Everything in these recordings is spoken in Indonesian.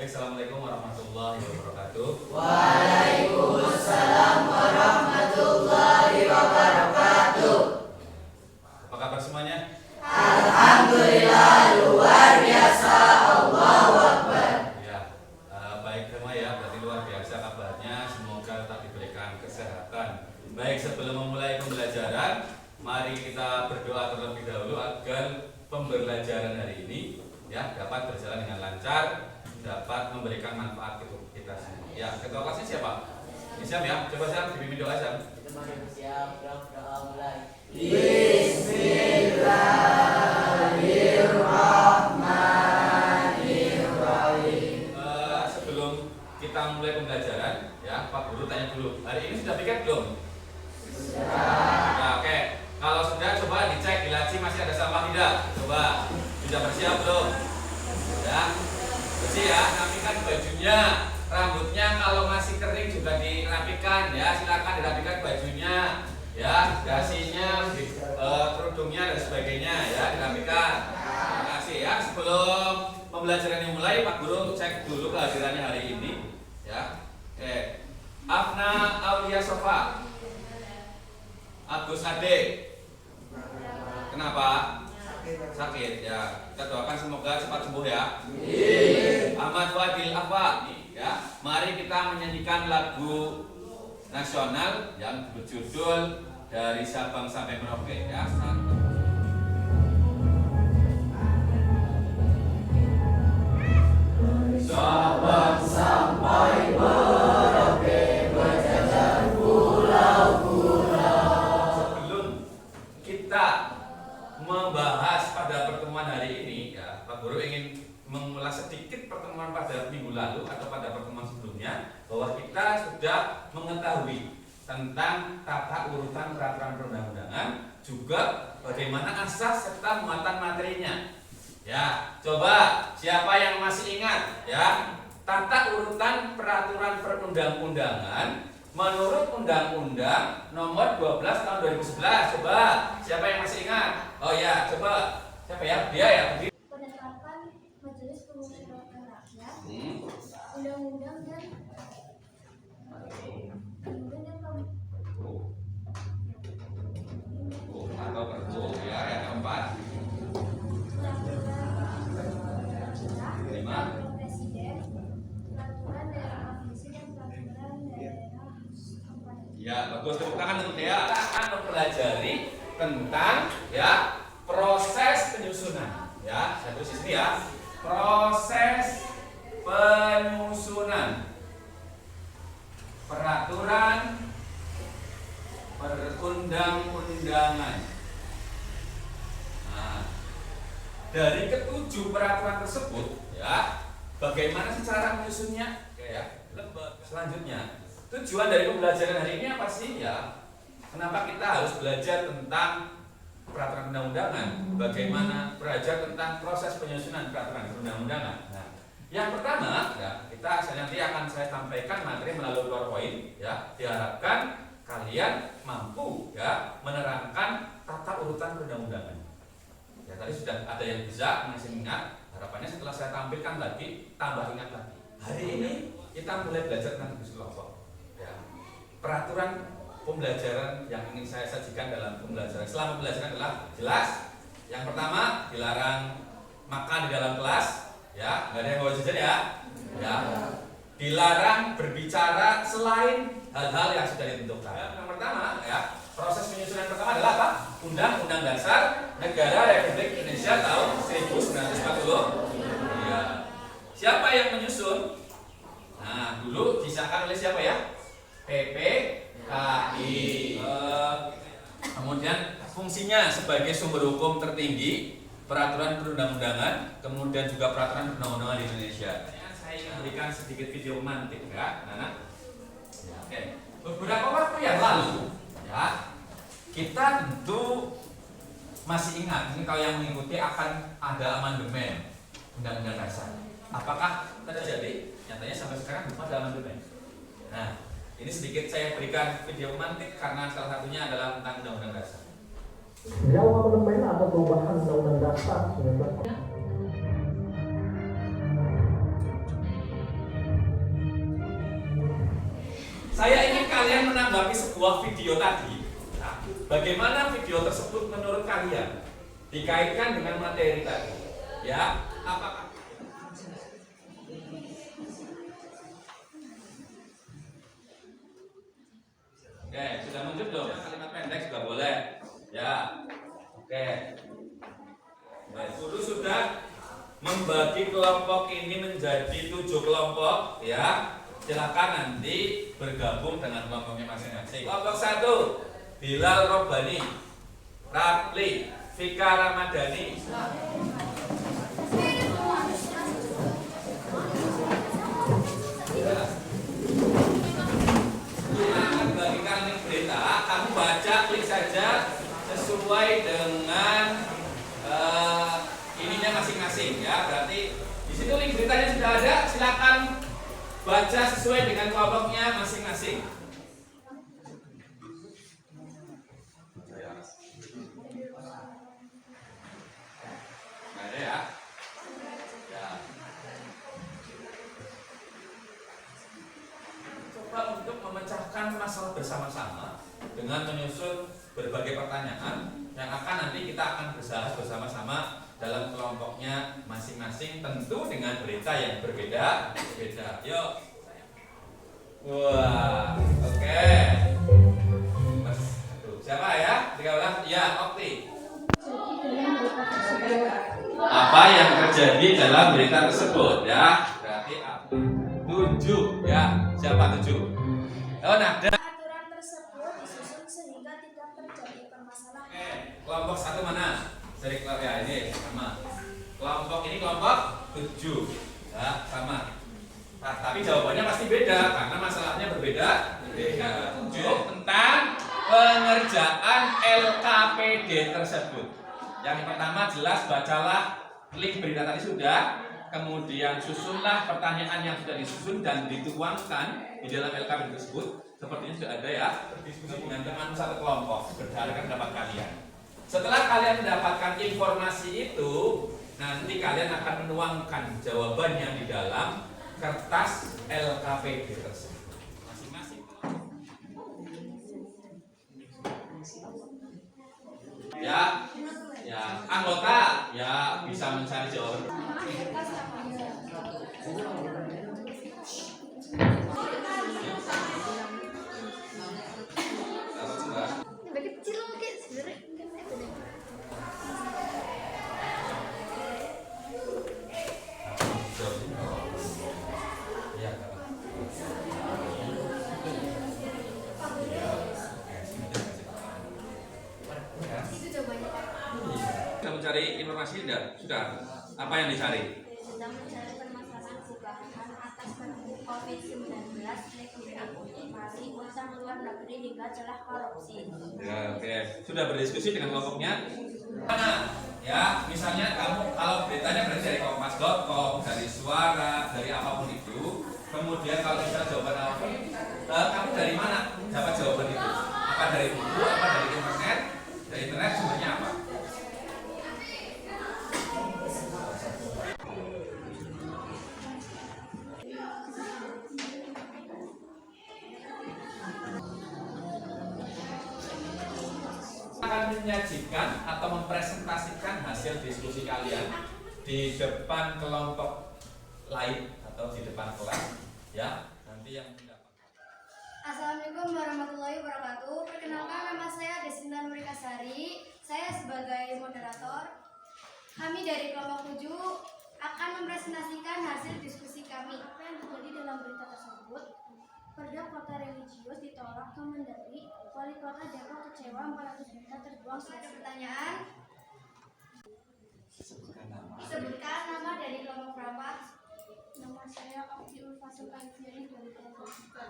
Baik, assalamualaikum warahmatullahi wabarakatuh. Waalaikumsalam warahmatullahi wabarakatuh. Apa kabar semuanya? Alhamdulillah luar biasa. Allahu Akbar. Ya, baik semua ya. Berarti luar biasa kabarnya. Semoga tetap diberikan kesehatan. Baik, sebelum memulai pembelajaran, mari kita berdoa terlebih dahulu agar pembelajaran hari ini ya dapat berjalan dengan lancar, dapat memberikan manfaat untuk kita semua. Ya, ketua kelasnya siapa? Siap ya, coba Syam dipimpin doa Syam. Kita mari bersiap, doa mulai. Bismillahirrahmanirrahim. Sebelum kita mulai pembelajaran, ya Pak Guru tanya dulu, hari ini sudah piket belum? Sudah. Ya, oke. Kalau sudah, coba dicek di laci masih ada sampah tidak? Coba. Sudah bersiap belum? Ya. Bersih ya. Rapikan bajunya, rambutnya kalau masih kering juga dirapikan ya. Silakan dirapikan bajunya, ya, dasinya, kerudungnya dan sebagainya ya dirapikan. Terima kasih ya. Sebelum pembelajaran dimulai, Pak Guru cek dulu kehadirannya hari ini ya. Oke. Afna Aulia Sofa. Agus Ade. Kenapa? Sakit ya. Kita doakan semoga cepat sembuh ya. Ahmad Fadil Afa ya. Mari kita menyanyikan lagu nasional yang berjudul Dari Sabang Sampai Merauke ya. Sabang sampai Merauke berjajar pulau-pulau. Sebelum kita membahas pada pertemuan hari ini ya, Pak Guru ingin mengulas sedikit pertemuan pada minggu lalu atau pada pertemuan sebelumnya, bahwa kita sudah mengetahui tentang tata urutan peraturan perundang-undangan, juga bagaimana asas serta muatan materinya. Ya, coba siapa yang masih ingat ya tata urutan peraturan perundang-undangan menurut Undang-Undang Nomor 12 Tahun 2011. Coba siapa yang masih ingat? Oh ya, coba siapa ya? Dia ya. Penetapan Majelis Permusyawaratan Rakyat, Undang-Undang dan Atau perbu ya, yang keempat. Lima. Presiden, peraturan daerah provinsi dan peraturan daerah kabupaten. Ya, bagus, tepuk tangan untuk dia. Kita akan mempelajari tentang ya proses penyusunan. Ya, saya tulis di sini ya. Proses penyusunan peraturan perundang-undangan. Nah, dari ketujuh peraturan tersebut, ya, bagaimana sih cara menyusunnya? Ya, lembaga. Selanjutnya, tujuan dari pembelajaran hari ini apa sih? Ya, kenapa kita harus belajar tentang peraturan perundang-undangan? Bagaimana belajar tentang proses penyusunan peraturan perundang-undangan? Nah, yang pertama, ya, nanti akan saya sampaikan materi melalui PowerPoint. Ya, diharapkan kalian mampu ya menerangkan tata urutan perundang-undangan. Ya, tadi sudah ada yang bisa masih ingat. Harapannya setelah saya tampilkan lagi, tambah ingat lagi. Hari ini kita mulai belajar tentang diskusi kelompok. Ya, peraturan pembelajaran yang ingin saya sajikan dalam pembelajaran selama pembelajaran adalah jelas. Yang pertama, dilarang makan di dalam kelas. Ya, nggak ada yang bawa jajan ya. Ya, dilarang berbicara selain hal-hal yang sudah ditentukan. Yang pertama, ya, proses penyusunan pertama adalah apa? Undang-Undang Dasar Negara Republik Indonesia tahun 1940. Ya. Siapa yang menyusun? Nah, dulu disahkan oleh siapa ya? PPKI. Kemudian fungsinya sebagai sumber hukum tertinggi peraturan perundang-undangan, kemudian juga peraturan perundang-undangan di Indonesia. Saya ingin berikan sedikit video pemantik ya, Nana. Ya, oke. Beberapa waktu yang lalu, ya, kita tentu masih ingat ini kalau yang mengikuti akan ada amandemen Undang-Undang Dasar. Apakah terjadi? Nyatanya sampai sekarang belum ada amandemen. Nah, ini sedikit saya berikan video pemantik karena salah satunya adalah tentang Undang-Undang Dasar. Dalam amandemen atau perubahan Undang-Undang Dasar 1945 Saya ingin kalian menanggapi sebuah video tadi. Nah, bagaimana video tersebut menurut kalian dikaitkan dengan materi tadi? Ya, apakah? Oke, sudah muncul belum? Kalimat pendek juga boleh. Ya, oke. Baik, guru sudah membagi kelompok ini menjadi 7 kelompok, ya. Silakan nanti bergabung dengan kelompoknya masing-masing. Kelompok 1, Bilal Robbani, Rapli, Fika Ramadhani. Silakan bagikan link berita. Kamu baca, klik saja sesuai dengan ininya masing-masing, ya. Berarti di situ link beritanya sudah ada. Silakan baca sesuai dengan kelompoknya masing-masing. Ada ya? Ya. Coba untuk memecahkan masalah bersama-sama dengan menyusun berbagai pertanyaan yang akan nanti kita akan bahas bersama-sama dalam kelompoknya masing-masing, tentu dengan berita yang berbeda. Yuk. Wah, oke. Mas, siapa ya? 13. Ya, Okti. Apa yang terjadi dalam berita tersebut, ya? Berarti apa? 7, ya. Siapa 7? Oh, Nada. Aturan tersebut disusun sehingga tidak terjadi permasalahan. Kelompok 1 mana? Dari kelompok ya ini sama. Kelompok ini kelompok 7, ya, sama. Nah, tapi jawabannya pasti beda karena masalahnya berbeda. 7 tentang pengerjaan LKPD tersebut. Yang pertama jelas bacalah link berita tadi sudah, kemudian susunlah pertanyaan yang sudah disusun dan dituangkan di dalam LKPD tersebut. Sepertinya sudah ada ya. Berdiskusi dengan teman satu kelompok berdasarkan pendapat kalian. Setelah kalian mendapatkan informasi itu, nanti kalian akan menuangkan jawabannya di dalam kertas LKPD tersebut. Masing-masing. Ya, ya, anggota ya bisa mencari jawaban. Kecil mungkin sebenarnya. Sudah mencari informasi tidak? Sudah. Apa yang dicari? Sedang mencari permasalahan perubahan atas pandemi COVID-19 mari utang luar negeri hingga celah korupsi. Ya, oke. Sudah berdiskusi dengan kelompoknya? Mana? Ya, misalnya kamu kalau beritanya berarti dari kompas.com, dari suara, dari apapun itu. Kemudian kalau bisa jawaban apapun, kamu dari mana dapat jawaban itu? Apa dari buku? Apa dari internet? Dari internet sumbernya apa? Akan menyajikan atau mempresentasikan hasil diskusi kalian di depan kelompok lain atau di depan kelas, ya. Nanti yang mendapat. Assalamualaikum warahmatullahi wabarakatuh. Perkenalkan, nama saya Destinda Nurikasari. Saya sebagai moderator. Kami dari kelompok 7 akan mempresentasikan hasil diskusi kami. Apa yang terjadi dalam berita tersebut? Perda kota religius ditolak Kemendagri. Wali kota Depok kecewa 400 juta terbuang. Ada pertanyaan? Sebutkan nama dari kelompok berapa? Nama saya Okti Ulfasul Alfiani dari kelompok 3.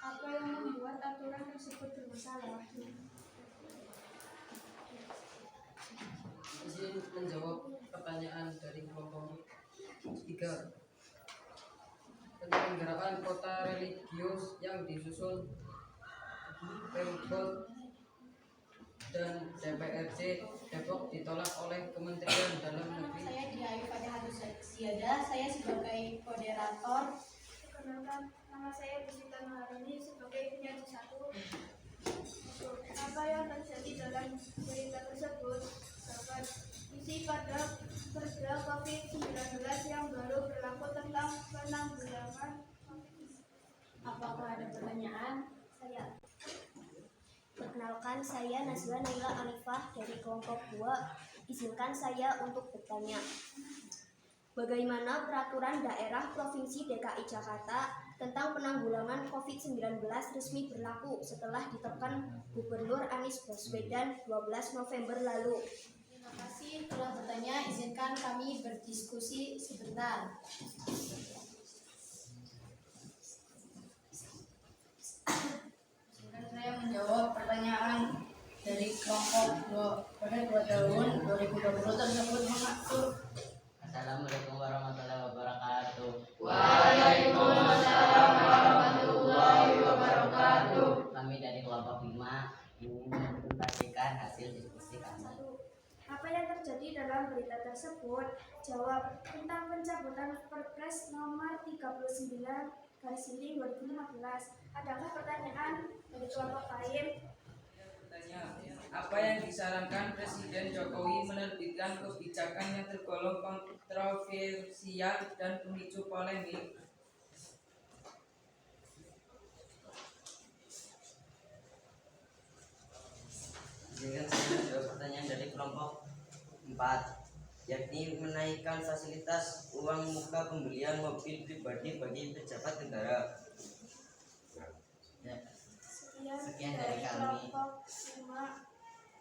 Apa yang membuat aturan tersebut bermasalah? Izin menjawab pertanyaan dari kelompok 3. Penyelenggaraan kota religius yang disusun Pemkot dan DPRD Depok ditolak oleh Kementerian Dalam Negeri. Saya Diayu pada Hadus Siada, saya sebagai moderator. Perkenalkan, nama saya Desita Maharani sebagai penyaji 1. Apa yang terjadi dalam berita tersebut dapat isi pada Perda COVID-19 yang baru berlaku tentang penanggulangan COVID-19. Apakah ada pertanyaan? Saya perkenalkan, saya Nazwa Naila Arifah dari kelompok 2. Izinkan saya untuk bertanya. Bagaimana peraturan daerah Provinsi DKI Jakarta tentang penanggulangan COVID-19 resmi berlaku setelah ditetapkan Gubernur Anies Baswedan 12 November lalu? Terima kasih telah bertanya. Izinkan kami berdiskusi sebentar. Izinkan saya menjawab pertanyaan dari kelompok 2 pada 2 tahun 2020 tersebut mengatur. Assalamualaikum warahmatullahi wabarakatuh. Waalaikumsalam warahmatullahi wabarakatuh. Kami dari kelompok 5 ingin membagikan hasil diskusi kami. Apa yang terjadi dalam berita tersebut? Jawab. Tentang pencabutan Perpres nomor 39/2015. Adakah pertanyaan dari kelompok lain? Apa yang disarankan Presiden Jokowi menerbitkan kebijakan yang tergolong kontroversial dan pemicu polemik? Izinkan saya menjawab pertanyaan dari kelompok 4, yakni menaikkan fasilitas uang muka pembelian mobil pribadi bagi pejabat negara. Ya. Sekian dari kami. Kelompok 5.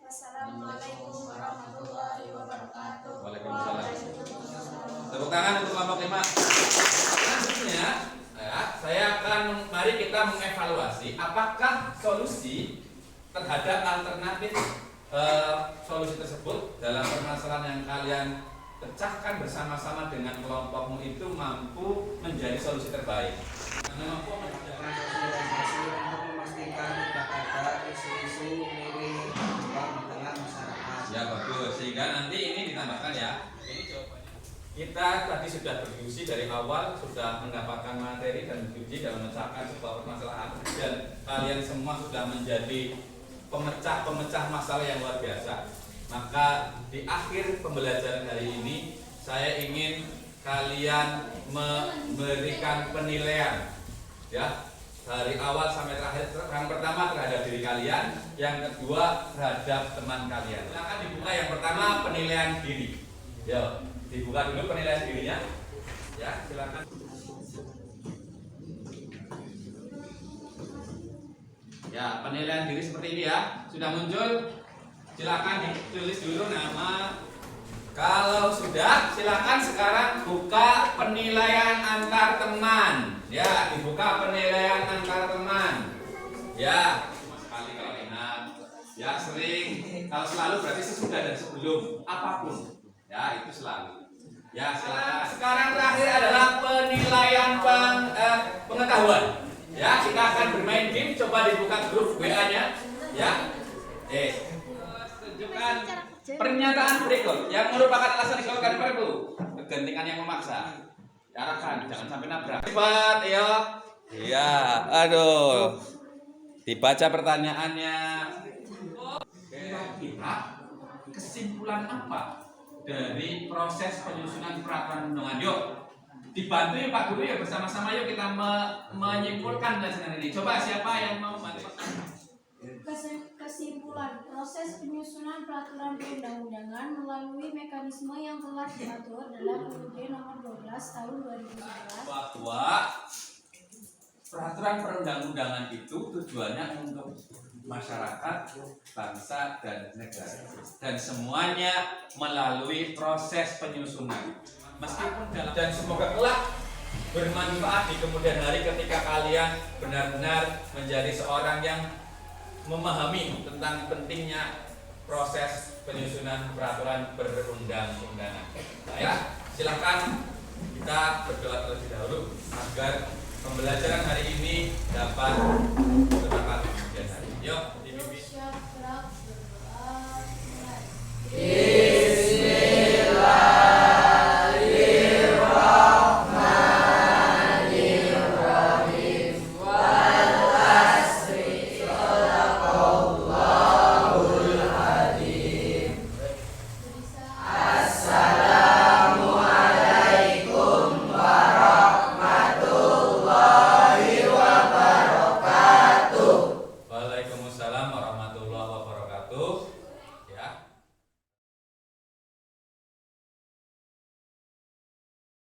Wassalamualaikum warahmatullahi wabarakatuh. Waalaikumsalam. Tepuk tangan untuk kelompok 5. Selanjutnya, saya akan mari kita mengevaluasi apakah solusi terhadap alternatif solusi tersebut dalam permasalahan yang kalian pecahkan bersama-sama dengan kelompokmu itu mampu menjadi solusi terbaik. Karena mampu sosialisasi untuk memastikan tidak ada isu-isu miring di tengah masyarakat. ya bagus, sehingga nanti ini ditambahkan ya. Ini jawabannya. Kita tadi sudah berdiskusi dari awal, sudah mendapatkan materi dan diskusi dan memecahkan sebuah permasalahan, dan kalian semua sudah menjadi pemecah masalah yang luar biasa. Maka di akhir pembelajaran hari ini saya ingin kalian memberikan penilaian ya, dari awal sampai terakhir. Yang pertama terhadap diri kalian, yang kedua terhadap teman kalian. Silakan dibuka yang pertama, penilaian diri. Ya, dibuka dulu penilaian dirinya. Ya, silakan. Ya, penilaian diri seperti ini ya. Sudah muncul? Silakan ditulis dulu nama. Kalau sudah, silakan sekarang buka penilaian antar teman. Ya, dibuka penilaian antar teman. Ya, sekali kalau enak. Ya, sering. Kalau selalu berarti sesudah dan sebelum apapun. Ya, itu selalu. Ya, silakan. Sekarang terakhir adalah penilaian pengetahuan. Ya, kita akan bermain game. Coba dibuka grup WA-nya. Ya. Tunjukkan pernyataan berikut yang merupakan alasan dikeluarkan Perpu. Kegentingan yang memaksa. Arahkan, jangan sampai nabrak. Cepat, ya. Iya, aduh. Dibaca pertanyaannya. Kira-kira kesimpulan apa dari proses penyusunan peraturan undangan? Yuk, dibantu ya Pak Guru ya, bersama-sama yuk kita menyimpulkan pelajaran ini. Coba siapa yang mau bantu? Kesimpulan, proses penyusunan peraturan perundang-undangan melalui mekanisme yang telah diatur dalam UUD nomor 12 tahun 2011 bahwa peraturan perundang-undangan itu tujuannya untuk masyarakat, bangsa, dan negara, dan semuanya melalui proses penyusunan. Meskipun dalam, dan semoga kelak bermanfaat di kemudian hari ketika kalian benar-benar menjadi seorang yang memahami tentang pentingnya proses penyusunan peraturan perundang-undangan. Ya, silakan kita berdoa terlebih dahulu agar pembelajaran hari ini dapat